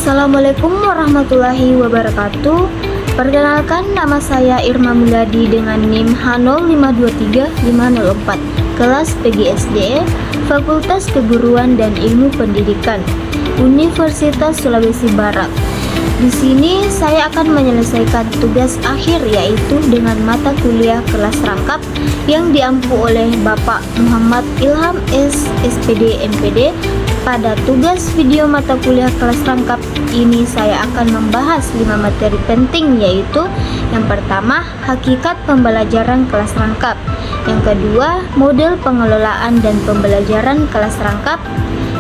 Assalamualaikum warahmatullahi wabarakatuh. Perkenalkan, nama saya Irma Mulyadi dengan NIM H0523504, kelas PGSD, Fakultas Keguruan dan Ilmu Pendidikan, Universitas Sulawesi Barat. Di sini saya akan menyelesaikan tugas akhir, yaitu dengan mata kuliah kelas rangkap yang diampu oleh Bapak Muhammad Ilham S. SPD MPD. Pada tugas video mata kuliah kelas rangkap ini saya akan membahas 5 materi penting, yaitu yang pertama, hakikat pembelajaran kelas rangkap, yang kedua, model pengelolaan dan pembelajaran kelas rangkap,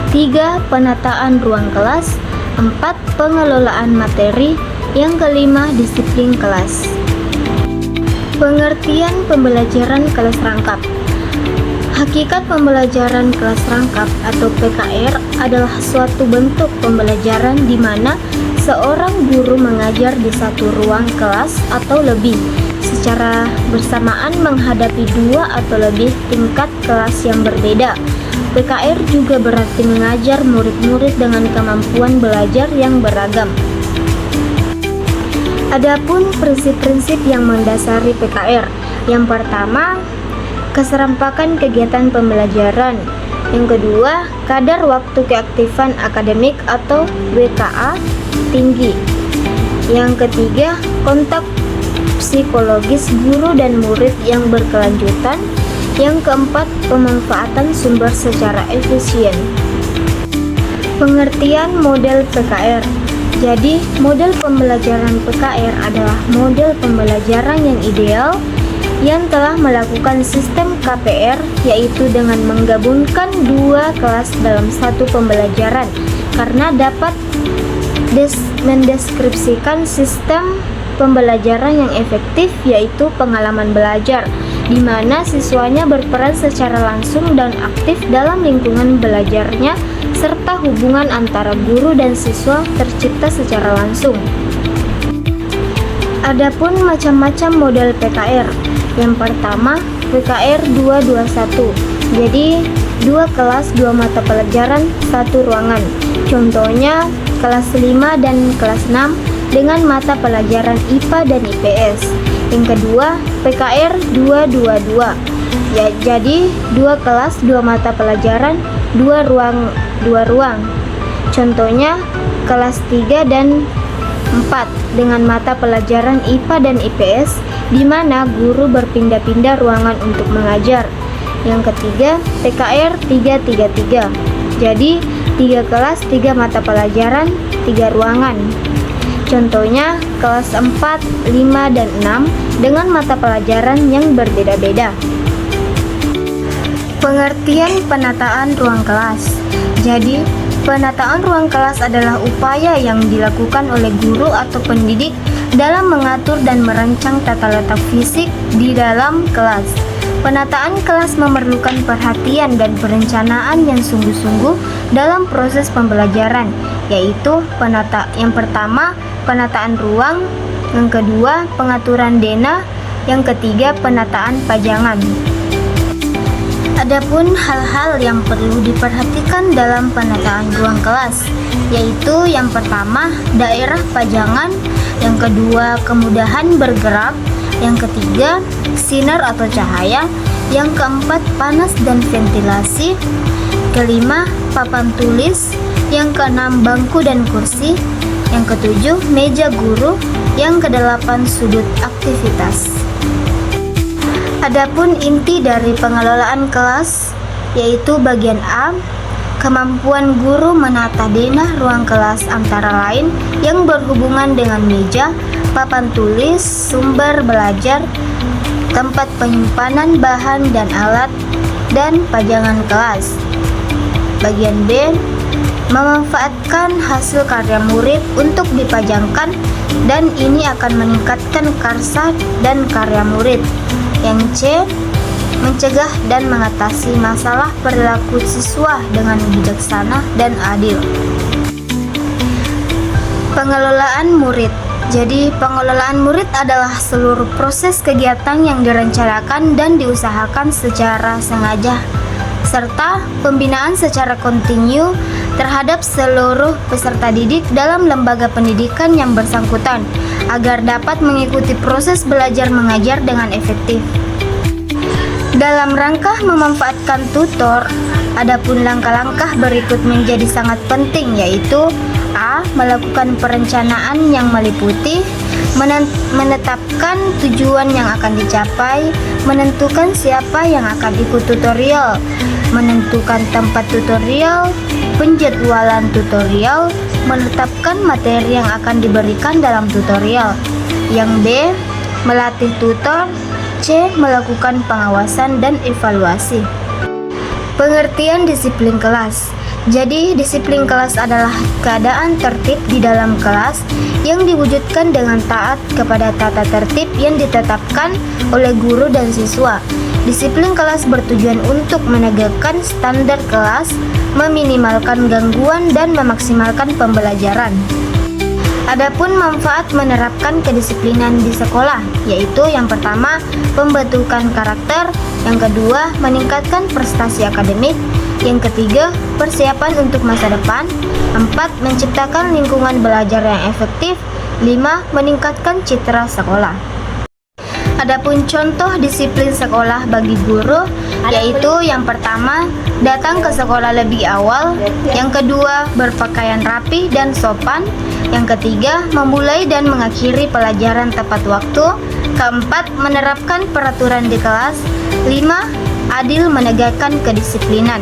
3, penataan ruang kelas, 4, pengelolaan materi, yang kelima, disiplin kelas. Pengertian pembelajaran kelas rangkap. Hakikat pembelajaran kelas rangkap atau PKR adalah suatu bentuk pembelajaran di mana seorang guru mengajar di satu ruang kelas atau lebih secara bersamaan menghadapi 2 atau lebih tingkat kelas yang berbeda. PKR juga berarti mengajar murid-murid dengan kemampuan belajar yang beragam. Adapun prinsip-prinsip yang mendasari PKR. Yang pertama, keserampakan kegiatan pembelajaran. Yang kedua, kadar waktu keaktifan akademik atau WKA tinggi. Yang ketiga, kontak psikologis guru dan murid yang berkelanjutan. Yang keempat, pemanfaatan sumber secara efisien. Pengertian model PKR. Jadi, model pembelajaran PKR adalah model pembelajaran yang ideal yang telah melakukan sistem KPR, yaitu dengan menggabungkan 2 kelas dalam satu pembelajaran, karena dapat mendeskripsikan sistem pembelajaran yang efektif, yaitu pengalaman belajar, di mana siswanya berperan secara langsung dan aktif dalam lingkungan belajarnya, serta hubungan antara guru dan siswa tercipta secara langsung. Adapun macam-macam model PKR. Yang pertama, PKR 221. Jadi 2 kelas, 2 mata pelajaran, 1 ruangan. Contohnya kelas 5 dan kelas 6 dengan mata pelajaran IPA dan IPS. Yang kedua, PKR 222. Ya, jadi 2 kelas, 2 mata pelajaran, 2 ruang. Contohnya kelas 3 dan 4 dengan mata pelajaran IPA dan IPS, di mana guru berpindah-pindah ruangan untuk mengajar. Yang ketiga, PKR 333. Jadi 3 kelas, 3 mata pelajaran, 3 ruangan. Contohnya kelas 4, 5, dan 6 dengan mata pelajaran yang berbeda-beda. Pengertian penataan ruang kelas. Jadi, penataan ruang kelas adalah upaya yang dilakukan oleh guru atau pendidik dalam mengatur dan merancang tata letak fisik di dalam kelas. Penataan kelas memerlukan perhatian dan perencanaan yang sungguh-sungguh dalam proses pembelajaran, yaitu yang pertama, penataan ruang, yang kedua, pengaturan denah, yang ketiga, penataan pajangan. Adapun hal-hal yang perlu diperhatikan dalam penataan ruang kelas, yaitu yang pertama, daerah pajangan, yang kedua, kemudahan bergerak, yang ketiga, sinar atau cahaya, yang keempat, panas dan ventilasi, kelima, papan tulis, yang keenam, bangku dan kursi, yang ketujuh, meja guru, yang kedelapan, sudut aktivitas. Adapun inti dari pengelolaan kelas, yaitu bagian A, kemampuan guru menata denah ruang kelas antara lain yang berhubungan dengan meja, papan tulis, sumber belajar, tempat penyimpanan bahan dan alat, dan pajangan kelas. Bagian B, memanfaatkan hasil karya murid untuk dipajangkan, dan ini akan meningkatkan karsa dan karya murid. Yang C, mencegah dan mengatasi masalah perilaku siswa dengan bijaksana dan adil. Pengelolaan murid. Jadi, pengelolaan murid adalah seluruh proses kegiatan yang direncanakan dan diusahakan secara sengaja, serta pembinaan secara kontinu terhadap seluruh peserta didik dalam lembaga pendidikan yang bersangkutan agar dapat mengikuti proses belajar mengajar dengan efektif. Dalam rangka memanfaatkan tutor, adapun langkah-langkah berikut menjadi sangat penting, yaitu A. Melakukan perencanaan yang meliputi menetapkan tujuan yang akan dicapai, menentukan siapa yang akan ikut tutorial, menentukan tempat tutorial, penjadwalan tutorial, menetapkan materi yang akan diberikan dalam tutorial. Yang B. Melatih tutor. C. Melakukan pengawasan dan evaluasi. Pengertian disiplin kelas. Jadi, disiplin kelas adalah keadaan tertib di dalam kelas yang diwujudkan dengan taat kepada tata tertib yang ditetapkan oleh guru dan siswa. Disiplin kelas bertujuan untuk menegakkan standar kelas, meminimalkan gangguan, dan memaksimalkan pembelajaran. Adapun manfaat menerapkan kedisiplinan di sekolah, yaitu yang pertama, pembentukan karakter, yang kedua, meningkatkan prestasi akademik, yang ketiga, persiapan untuk masa depan, 4, menciptakan lingkungan belajar yang efektif, 5, meningkatkan citra sekolah. Adapun contoh disiplin sekolah bagi guru, yaitu yang pertama, datang ke sekolah lebih awal, yang kedua, berpakaian rapi dan sopan, yang ketiga, memulai dan mengakhiri pelajaran tepat waktu, keempat, menerapkan peraturan di kelas, 5, adil menegakkan kedisiplinan.